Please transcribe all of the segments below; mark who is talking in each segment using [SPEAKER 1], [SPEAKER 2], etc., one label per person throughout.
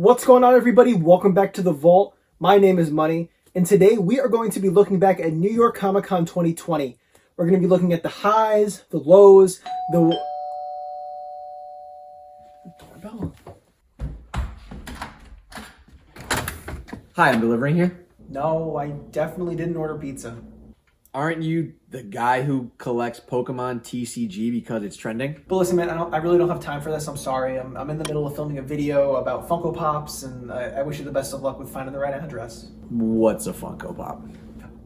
[SPEAKER 1] What's going on, everybody? Welcome back to the Vault. My name is Money, and today we are going to be looking back at New York Comic Con 2020. We're going to be looking at the highs, the lows, the... Doorbell?
[SPEAKER 2] Hi, I'm delivering here.
[SPEAKER 1] No, I definitely didn't order pizza.
[SPEAKER 2] Aren't you the guy who collects Pokemon TCG because it's trending?
[SPEAKER 1] But listen, man, I really don't have time for this. I'm sorry. I'm in the middle of filming a video about Funko Pops, and I wish you the best of luck with finding the right address.
[SPEAKER 2] What's a Funko Pop?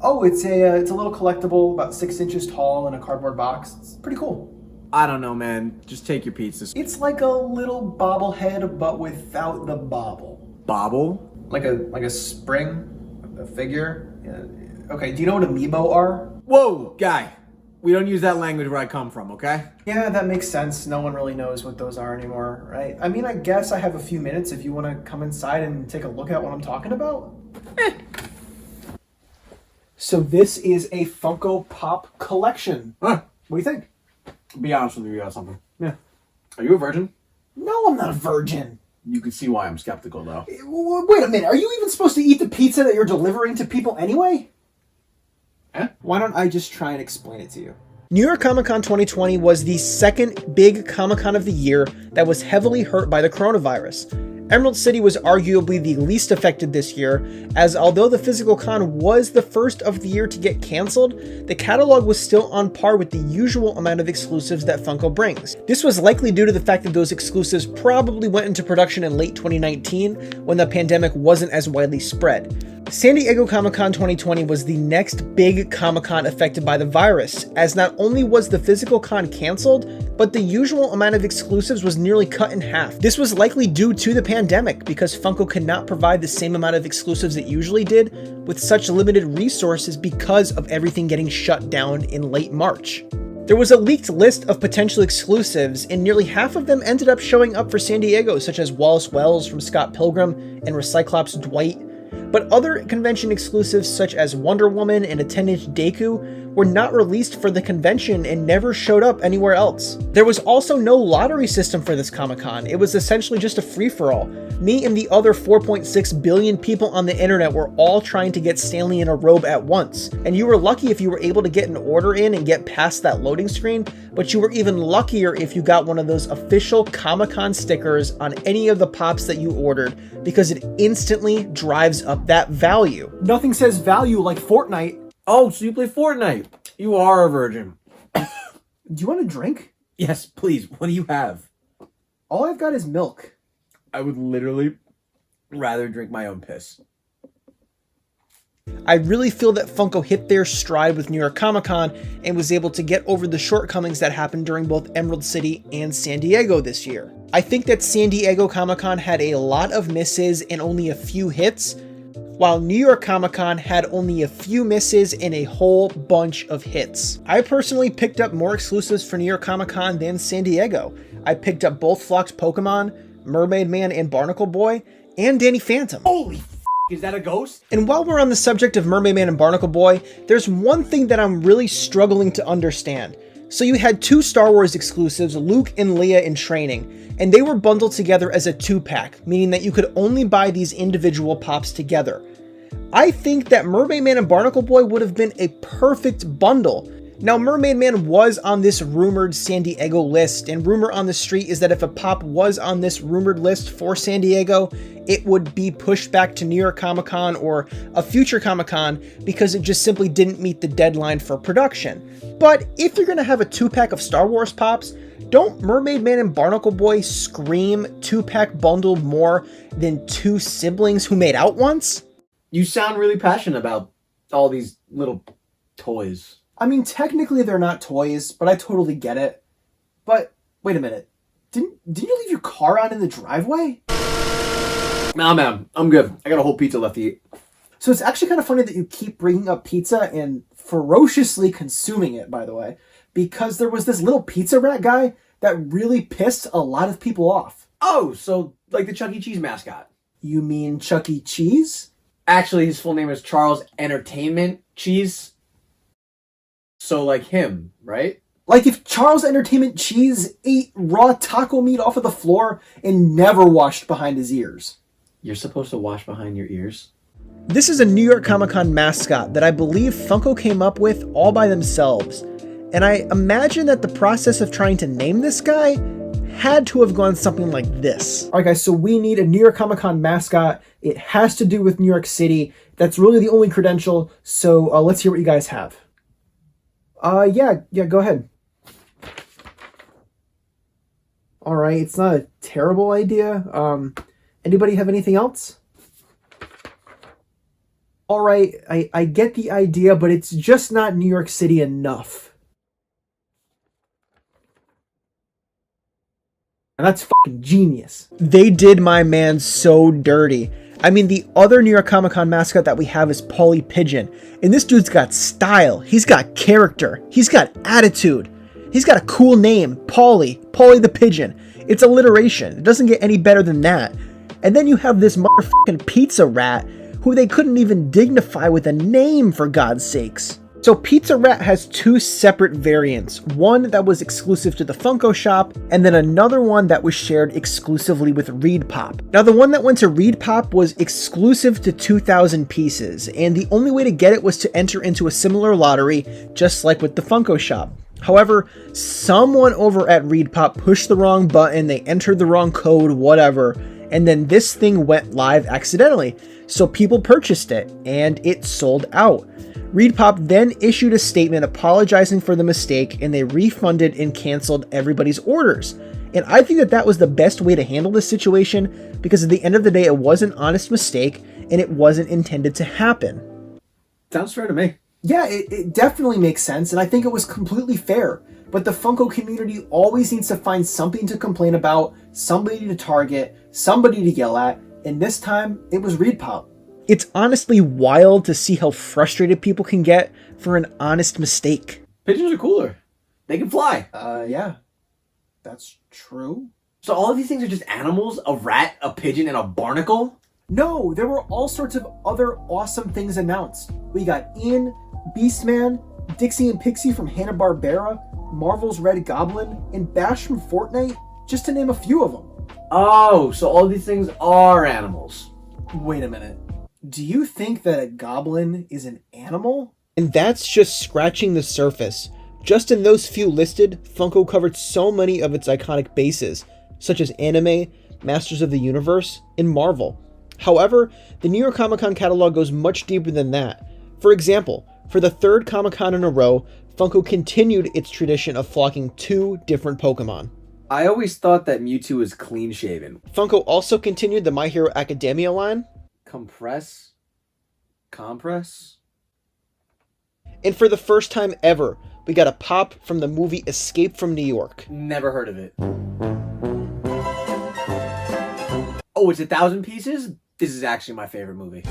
[SPEAKER 1] Oh, it's a little collectible, about 6 inches tall in a cardboard box. It's pretty cool.
[SPEAKER 2] I don't know, man. Just take your pizzas.
[SPEAKER 1] It's like a little bobblehead, but without the bobble.
[SPEAKER 2] Bobble?
[SPEAKER 1] Like a spring, a figure. Yeah. Okay, do you know what amiibo are?
[SPEAKER 2] Whoa, guy. We don't use that language where I come from, okay?
[SPEAKER 1] Yeah, that makes sense. No one really knows what those are anymore, right? I mean, I guess I have a few minutes if you want to come inside and take a look at what I'm talking about. So this is a Funko Pop collection.
[SPEAKER 2] Huh.
[SPEAKER 1] What do you think?
[SPEAKER 2] Be honest with me, you got something.
[SPEAKER 1] Yeah.
[SPEAKER 2] Are you a virgin?
[SPEAKER 1] No, I'm not a virgin.
[SPEAKER 2] You can see why I'm skeptical, though.
[SPEAKER 1] Wait a minute. Are you even supposed to eat the pizza that you're delivering to people anyway? Why don't I just try and explain it to you? New York Comic Con 2020 was the second big Comic Con of the year that was heavily hurt by the coronavirus. Emerald City was arguably the least affected this year, as although the physical con was the first of the year to get canceled, the catalog was still on par with the usual amount of exclusives that Funko brings. This was likely due to the fact that those exclusives probably went into production in late 2019 when the pandemic wasn't as widely spread. San Diego Comic-Con 2020 was the next big Comic-Con affected by the virus, as not only was the physical con canceled, but the usual amount of exclusives was nearly cut in half. This was likely due to the pandemic, because Funko could not provide the same amount of exclusives it usually did with such limited resources because of everything getting shut down in late March. There was a leaked list of potential exclusives, and nearly half of them ended up showing up for San Diego, such as Wallace Wells from Scott Pilgrim and Recyclops Dwight. But other convention exclusives such as Wonder Woman and Attendant Deku were not released for the convention and never showed up anywhere else. There was also no lottery system for this Comic-Con. It was essentially just a free-for-all. Me and the other 4.6 billion people on the internet were all trying to get Stanley in a robe at once. And you were lucky if you were able to get an order in and get past that loading screen, but you were even luckier if you got one of those official Comic-Con stickers on any of the pops that you ordered, because it instantly drives up that value. Nothing says value like Fortnite.
[SPEAKER 2] Oh, so you play Fortnite. You are a virgin.
[SPEAKER 1] Do you want a drink?
[SPEAKER 2] Yes, please. What do you have?
[SPEAKER 1] All I've got is milk.
[SPEAKER 2] I would literally rather drink my own piss.
[SPEAKER 1] I really feel that Funko hit their stride with New York Comic Con and was able to get over the shortcomings that happened during both Emerald City and San Diego this year. I think that San Diego Comic Con had a lot of misses and only a few hits, while New York Comic Con had only a few misses and a whole bunch of hits. I personally picked up more exclusives for New York Comic Con than San Diego. I picked up both Flock's Pokemon, Mermaid Man and Barnacle Boy, and Danny Phantom.
[SPEAKER 2] Holy is that a ghost?
[SPEAKER 1] And while we're on the subject of Mermaid Man and Barnacle Boy, there's one thing that I'm really struggling to understand. So you had two Star Wars exclusives, Luke and Leia in training, and they were bundled together as a 2-pack, meaning that you could only buy these individual pops together. I think that Mermaid Man and Barnacle Boy would have been a perfect bundle. Now, Mermaid Man was on this rumored San Diego list, and rumor on the street is that if a pop was on this rumored list for San Diego, it would be pushed back to New York Comic Con or a future Comic Con because it just simply didn't meet the deadline for production. But if you're going to have a 2-pack of Star Wars pops, don't Mermaid Man and Barnacle Boy scream 2-pack bundle more than two siblings who made out once?
[SPEAKER 2] You sound really passionate about all these little toys.
[SPEAKER 1] I mean, technically they're not toys, but I totally get it. But wait a minute. Didn't you leave your car on in the driveway?
[SPEAKER 2] Nah, man. I'm good. I got a whole pizza left to eat.
[SPEAKER 1] So it's actually kind of funny that you keep bringing up pizza and ferociously consuming it, by the way, because there was this little pizza rat guy that really pissed a lot of people off.
[SPEAKER 2] Oh, so like the Chuck E. Cheese mascot.
[SPEAKER 1] You mean Chuck E. Cheese?
[SPEAKER 2] Actually, his full name is Charles Entertainment Cheese. So like him, right?
[SPEAKER 1] Like if Charles Entertainment Cheese ate raw taco meat off of the floor and never washed behind his ears.
[SPEAKER 2] You're supposed to wash behind your ears?
[SPEAKER 1] This is a New York Comic Con mascot that I believe Funko came up with all by themselves. And I imagine that the process of trying to name this guy had to have gone something like this. All right, guys, so we need a New York Comic Con mascot. It has to do with New York City. That's really the only credential. So let's hear what you guys have. Yeah, go ahead. All right, it's not a terrible idea. Anybody have anything else? All right, I get the idea, but it's just not New York City enough. And that's fucking genius. They did my man so dirty. I mean, the other New York Comic Con mascot that we have is Paulie Pigeon. And this dude's got style. He's got character. He's got attitude. He's got a cool name. Paulie the Pigeon. It's alliteration. It doesn't get any better than that. And then you have this motherfucking pizza rat who they couldn't even dignify with a name, for God's sakes. So Pizza Rat has two separate variants, one that was exclusive to the Funko shop, and then another one that was shared exclusively with ReedPop. Now the one that went to ReedPop was exclusive to 2,000 pieces, and the only way to get it was to enter into a similar lottery, just like with the Funko shop. However, someone over at ReedPop pushed the wrong button, they entered the wrong code, whatever, and then this thing went live accidentally. So people purchased it, and it sold out. ReedPop then issued a statement apologizing for the mistake, and they refunded and canceled everybody's orders. And I think that that was the best way to handle this situation, because at the end of the day, it was an honest mistake, and it wasn't intended to happen.
[SPEAKER 2] Sounds fair to me.
[SPEAKER 1] Yeah, it definitely makes sense, and I think it was completely fair. But the Funko community always needs to find something to complain about, somebody to target, somebody to yell at, and this time, it was ReedPop. It's honestly wild to see how frustrated people can get for an honest mistake.
[SPEAKER 2] Pigeons are cooler. They can fly.
[SPEAKER 1] Yeah. That's true.
[SPEAKER 2] So all of these things are just animals? A rat, a pigeon, and a barnacle?
[SPEAKER 1] No, there were all sorts of other awesome things announced. We got Ian, Beastman, Dixie and Pixie from Hanna-Barbera, Marvel's Red Goblin, and Bash from Fortnite, just to name a few of them.
[SPEAKER 2] Oh, so all these things are animals.
[SPEAKER 1] Wait a minute. Do you think that a goblin is an animal? And that's just scratching the surface. Just in those few listed, Funko covered so many of its iconic bases, such as anime, Masters of the Universe, and Marvel. However, the New York Comic Con catalog goes much deeper than that. For example, for the third Comic Con in a row, Funko continued its tradition of flocking two different Pokemon.
[SPEAKER 2] I always thought that Mewtwo was clean-shaven.
[SPEAKER 1] Funko also continued the My Hero Academia line.
[SPEAKER 2] Compress?
[SPEAKER 1] And for the first time ever, we got a pop from the movie Escape from New York.
[SPEAKER 2] Never heard of it. Oh, it's 1,000 pieces? This is actually my favorite movie.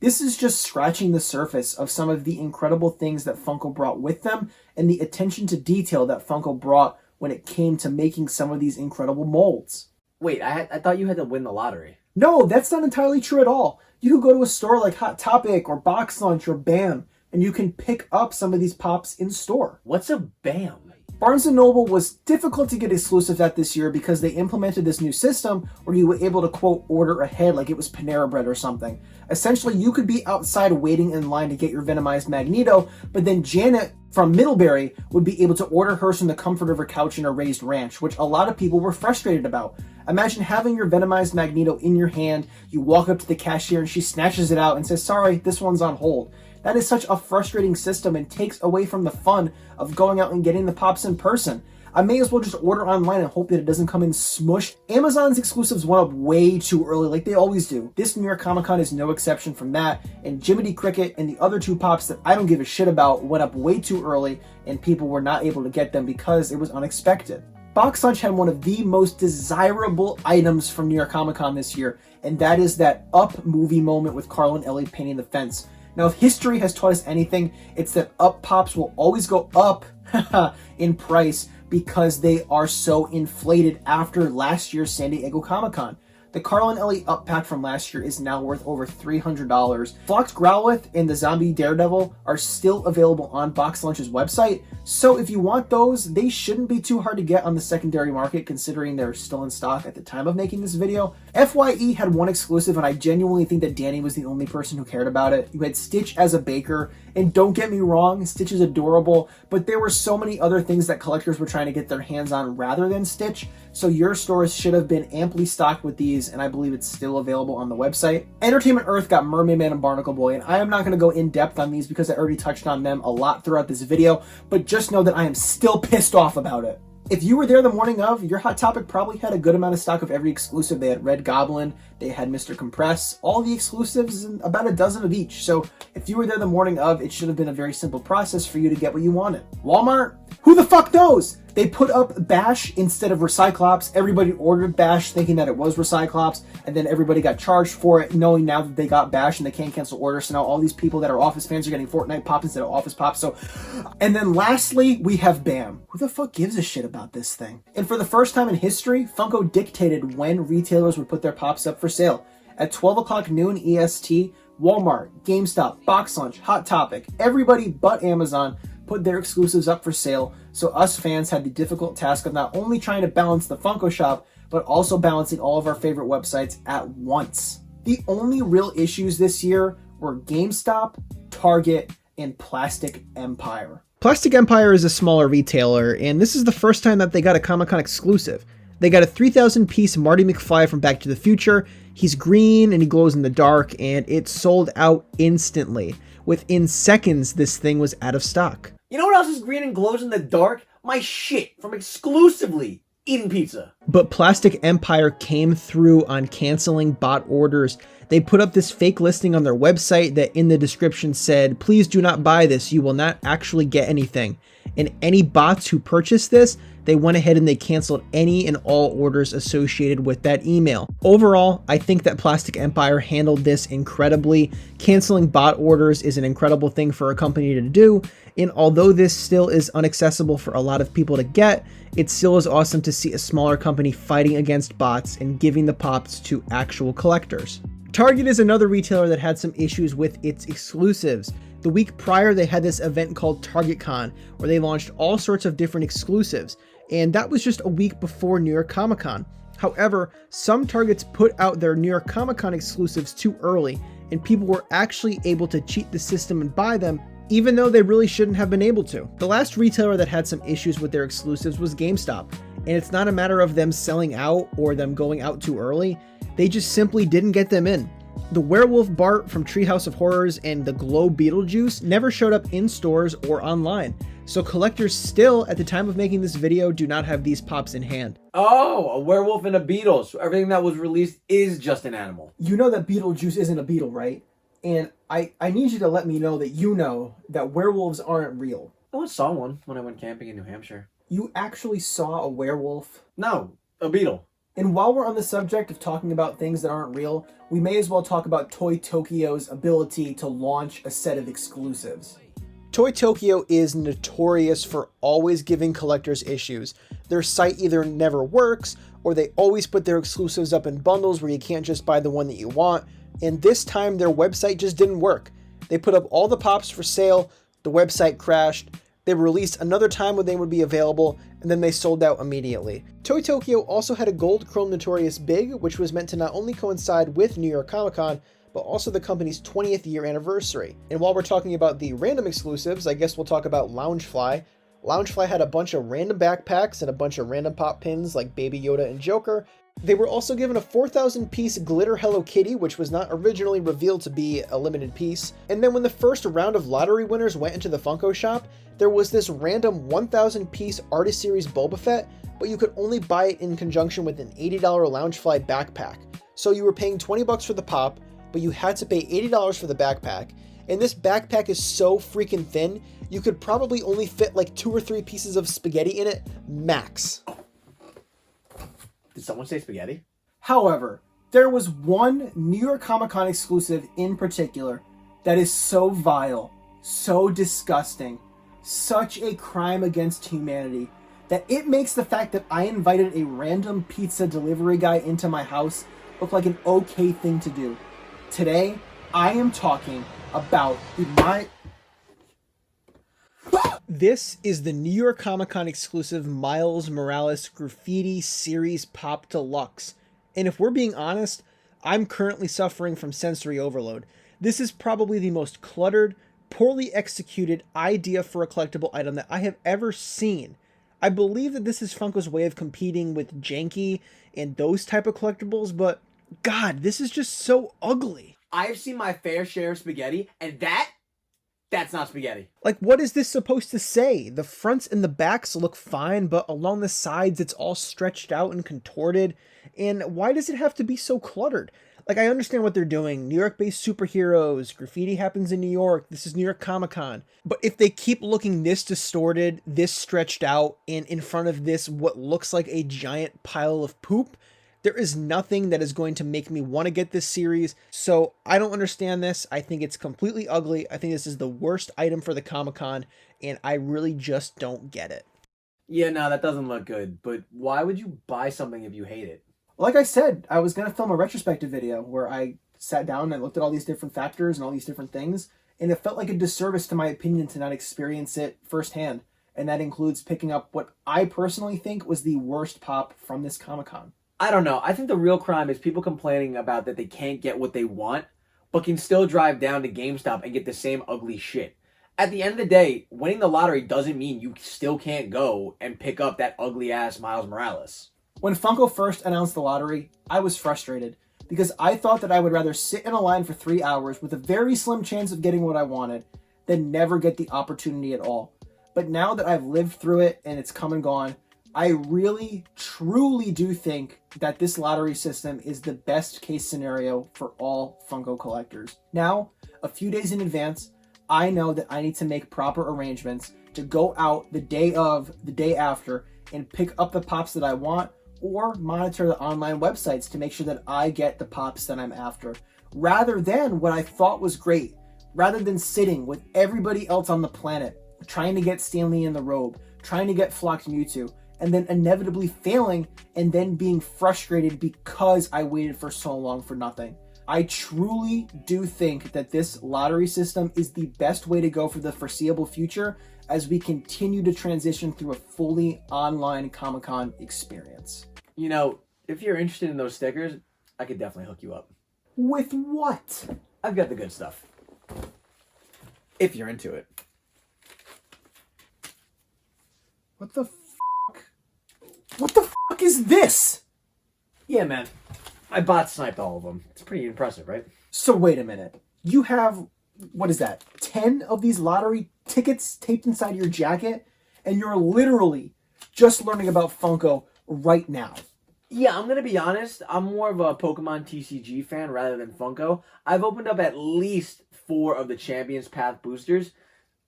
[SPEAKER 1] This is just scratching the surface of some of the incredible things that Funko brought with them and the attention to detail that Funko brought when it came to making some of these incredible molds.
[SPEAKER 2] Wait, I thought you had to win the lottery.
[SPEAKER 1] No, that's not entirely true at all. You could go to a store like Hot Topic or Box Lunch or BAM, and you can pick up some of these pops in store.
[SPEAKER 2] What's a BAM?
[SPEAKER 1] Barnes & Noble was difficult to get exclusives at this year because they implemented this new system where you were able to, quote, order ahead like it was Panera Bread or something. Essentially, you could be outside waiting in line to get your Venomized Magneto, but then Janet from Middlebury would be able to order hers from the comfort of her couch in a raised ranch, which a lot of people were frustrated about. Imagine having your Venomized Magneto in your hand, you walk up to the cashier and she snatches it out and says, sorry, this one's on hold. That is such a frustrating system and takes away from the fun of going out and getting the pops in person. I may as well just order online and hope that it doesn't come in smushed. Amazon's exclusives went up way too early like they always do. This New York Comic Con is no exception from that, and Jiminy Cricket and the other two pops that I don't give a shit about went up way too early and people were not able to get them because it was unexpected. Box Lunch had one of the most desirable items from New York Comic Con this year, and that is that Up movie moment with Carl and Ellie painting the fence. Now, if history has taught us anything, it's that Up Pops will always go up in price because they are so inflated after last year's San Diego Comic-Con. The Carl and Ellie up pack from last year is now worth over $300. Flocked Growlithe and the Zombie Daredevil are still available on Box Lunch's website, so if you want those, they shouldn't be too hard to get on the secondary market considering they're still in stock at the time of making this video. FYE had one exclusive, and I genuinely think that Danny was the only person who cared about it. You had Stitch as a baker, and don't get me wrong, Stitch is adorable, but there were so many other things that collectors were trying to get their hands on rather than Stitch, so your stores should have been amply stocked with these, and I believe it's still available on the website. Entertainment Earth got Mermaid Man and Barnacle Boy, and I am not going to go in depth on these because I already touched on them a lot throughout this video, but just know that I am still pissed off about it. If you were there the morning of, your Hot Topic probably had a good amount of stock of every exclusive. They had Red Goblin, they had Mr. Compress, all the exclusives, and about a dozen of each. So if you were there the morning of, it should have been a very simple process for you to get what you wanted. Walmart, who the fuck knows? They put up Bash instead of Recyclops. Everybody ordered Bash thinking that it was Recyclops, and then everybody got charged for it, knowing now that they got Bash and they can't cancel orders. So now all these people that are Office fans are getting Fortnite Pop instead of Office Pop. So, and then lastly, we have BAM. Who the fuck gives a shit about this thing? And for the first time in history, Funko dictated when retailers would put their pops up for sale. At 12 o'clock noon EST, Walmart, GameStop, Box Lunch, Hot Topic, everybody but Amazon put their exclusives up for sale, so us fans had the difficult task of not only trying to balance the Funko shop, but also balancing all of our favorite websites at once. The only real issues this year were GameStop, Target, and Plastic Empire. Plastic Empire is a smaller retailer, and this is the first time that they got a Comic-Con exclusive. They got a 3,000 piece Marty Mcfly from Back to the Future. He's green and he glows in the dark, and it sold out instantly. Within seconds, this thing was out of stock.
[SPEAKER 2] You know what else is green and glows in the dark? My shit from exclusively Eating Pizza.
[SPEAKER 1] But Plastic Empire came through on canceling bot orders. They put up this fake listing on their website that in the description said, "Please do not buy this, you will not actually get anything." And any bots who purchased this, they went ahead and they canceled any and all orders associated with that email. Overall, I think that Plastic Empire handled this incredibly. Canceling bot orders is an incredible thing for a company to do, and although this still is inaccessible for a lot of people to get, it still is awesome to see a smaller company fighting against bots and giving the pops to actual collectors. Target is another retailer that had some issues with its exclusives. The week prior, they had this event called TargetCon, where they launched all sorts of different exclusives, and that was just a week before New York Comic Con. However, some Targets put out their New York Comic Con exclusives too early, and people were actually able to cheat the system and buy them, even though they really shouldn't have been able to. The last retailer that had some issues with their exclusives was GameStop, and it's not a matter of them selling out or them going out too early, they just simply didn't get them in. The Werewolf Bart from Treehouse of Horrors and the Glow Beetlejuice never showed up in stores or online, so collectors still, at the time of making this video, do not have these pops in hand.
[SPEAKER 2] Oh, a werewolf and a beetle. So everything that was released is just an animal.
[SPEAKER 1] You know that Beetlejuice isn't a beetle, right? And I need you to let me know that werewolves aren't real.
[SPEAKER 2] I once saw one when I went camping in New Hampshire.
[SPEAKER 1] You actually saw a werewolf?
[SPEAKER 2] No, a beetle.
[SPEAKER 1] And while we're on the subject of talking about things that aren't real, we may as well talk about Toy Tokyo's ability to launch a set of exclusives. Toy Tokyo is notorious for always giving collectors issues. Their site either never works, or they always put their exclusives up in bundles where you can't just buy the one that you want, and this time their website just didn't work. They put up all the pops for sale, the website crashed, they released another time when they would be available, and then they sold out immediately. Toy Tokyo also had a Gold Chrome Notorious Big, which was meant to not only coincide with New York Comic Con, but also the company's 20th year anniversary. And while we're talking about the random exclusives, I guess we'll talk about Loungefly. Loungefly had a bunch of random backpacks and a bunch of random pop pins like Baby Yoda and Joker. They were also given a 4,000 piece glitter Hello Kitty, which was not originally revealed to be a limited piece. And then when the first round of lottery winners went into the Funko shop, there was this random 1,000 piece Artist Series Boba Fett, but you could only buy it in conjunction with an $80 Loungefly backpack. So you were paying 20 bucks for the pop, but you had to pay $80 for the backpack. And this backpack is so freaking thin, you could probably only fit like 2 or 3 pieces of spaghetti in it, max.
[SPEAKER 2] Did someone say spaghetti?
[SPEAKER 1] However, there was one New York Comic Con exclusive in particular that is so vile, so disgusting, such a crime against humanity, that it makes the fact that I invited a random pizza delivery guy into my house look like an okay thing to do. Today, I am talking about This is the New York Comic Con exclusive Miles Morales Graffiti Series Pop Deluxe. And if we're being honest, I'm currently suffering from sensory overload. This is probably the most cluttered, poorly executed idea for a collectible item that I have ever seen. I believe that this is Funko's way of competing with janky and those type of collectibles, but God, this is just so ugly.
[SPEAKER 2] I've seen my fair share of spaghetti, and that's not spaghetti.
[SPEAKER 1] Like, what is this supposed to say? The fronts and the backs look fine, but along the sides it's all stretched out and contorted. And why does it have to be so cluttered? Like, I understand what they're doing. New York-based superheroes. Graffiti happens in New York. This is New York Comic Con. But if they keep looking this distorted, this stretched out, and in front of this what looks like a giant pile of poop, there is nothing that is going to make me want to get this series. So I don't understand this. I think it's completely ugly. I think this is the worst item for the Comic Con, and I really just don't get it.
[SPEAKER 2] Yeah, no, that doesn't look good. But why would you buy something if you hate it?
[SPEAKER 1] Like I said, I was going to film a retrospective video where I sat down and looked at all these different factors and all these different things, and it felt like a disservice to my opinion to not experience it firsthand. And that includes picking up what I personally think was the worst pop from this Comic Con.
[SPEAKER 2] I don't know. I think the real crime is people complaining about that they can't get what they want, but can still drive down to GameStop and get the same ugly shit. At the end of the day, winning the lottery doesn't mean you still can't go and pick up that ugly-ass Miles Morales.
[SPEAKER 1] When Funko first announced the lottery, I was frustrated because I thought that I would rather sit in a line for 3 hours with a very slim chance of getting what I wanted than never get the opportunity at all. But now that I've lived through it and it's come and gone, I really, truly do think that this lottery system is the best case scenario for all Funko collectors. Now, a few days in advance, I know that I need to make proper arrangements to go out the day of, the day after, and pick up the pops that I want, or monitor the online websites to make sure that I get the pops that I'm after. Rather than what I thought was great, rather than sitting with everybody else on the planet, trying to get Stanley in the robe, trying to get Flocked Mewtwo, and then inevitably failing and then being frustrated because I waited for so long for nothing. I truly do think that this lottery system is the best way to go for the foreseeable future as we continue to transition through a fully online Comic-Con experience.
[SPEAKER 2] You know, if you're interested in those stickers, I could definitely hook you up.
[SPEAKER 1] With what?
[SPEAKER 2] I've got the good stuff. If you're into it.
[SPEAKER 1] What the fuck? What the fuck is this?
[SPEAKER 2] Yeah, man. I bot sniped all of them. It's pretty impressive, right?
[SPEAKER 1] So wait a minute. You have, what is that, 10 of these lottery tickets taped inside your jacket? And you're literally just learning about Funko right now.
[SPEAKER 2] Yeah, I'm going to be honest. I'm more of a Pokemon TCG fan rather than Funko. I've opened up at least 4 of the Champions Path boosters,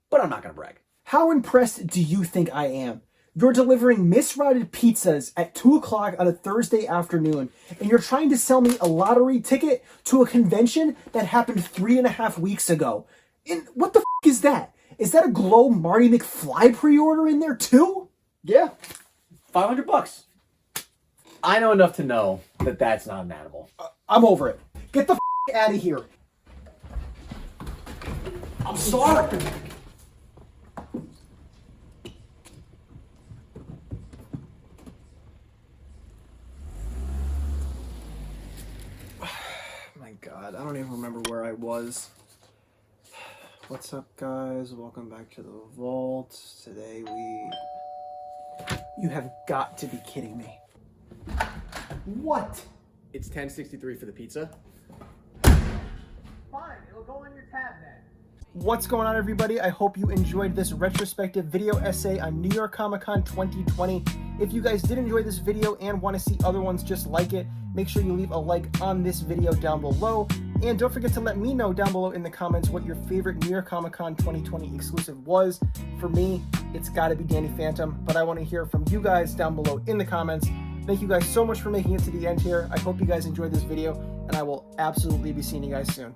[SPEAKER 2] but I'm not going to brag.
[SPEAKER 1] How impressed do you think I am? You're delivering misrouted pizzas at 2 o'clock on a Thursday afternoon, and you're trying to sell me a lottery ticket to a convention that happened 3.5 weeks ago. And what the f*** is that? Is that a glow Marty Mcfly pre-order in there too?
[SPEAKER 2] Yeah, $500. I know enough to know that that's not an animal.
[SPEAKER 1] I'm over it. Get the f*** out of here. I'm sorry. God, I don't even remember where I was. What's up, guys? Welcome back to the vault. Today You have got to be kidding me. What?
[SPEAKER 2] It's $10.63 for the pizza.
[SPEAKER 1] Fine, it'll go on your tab then. What's going on, everybody? I hope you enjoyed this retrospective video essay on New York Comic Con 2020. If you guys did enjoy this video and want to see other ones just like it, make sure you leave a like on this video down below. And don't forget to let me know down below in the comments what your favorite New York Comic Con 2020 exclusive was. For me, it's got to be Danny Phantom, but I want to hear from you guys down below in the comments. Thank you guys so much for making it to the end here. I hope you guys enjoyed this video, and I will absolutely be seeing you guys soon.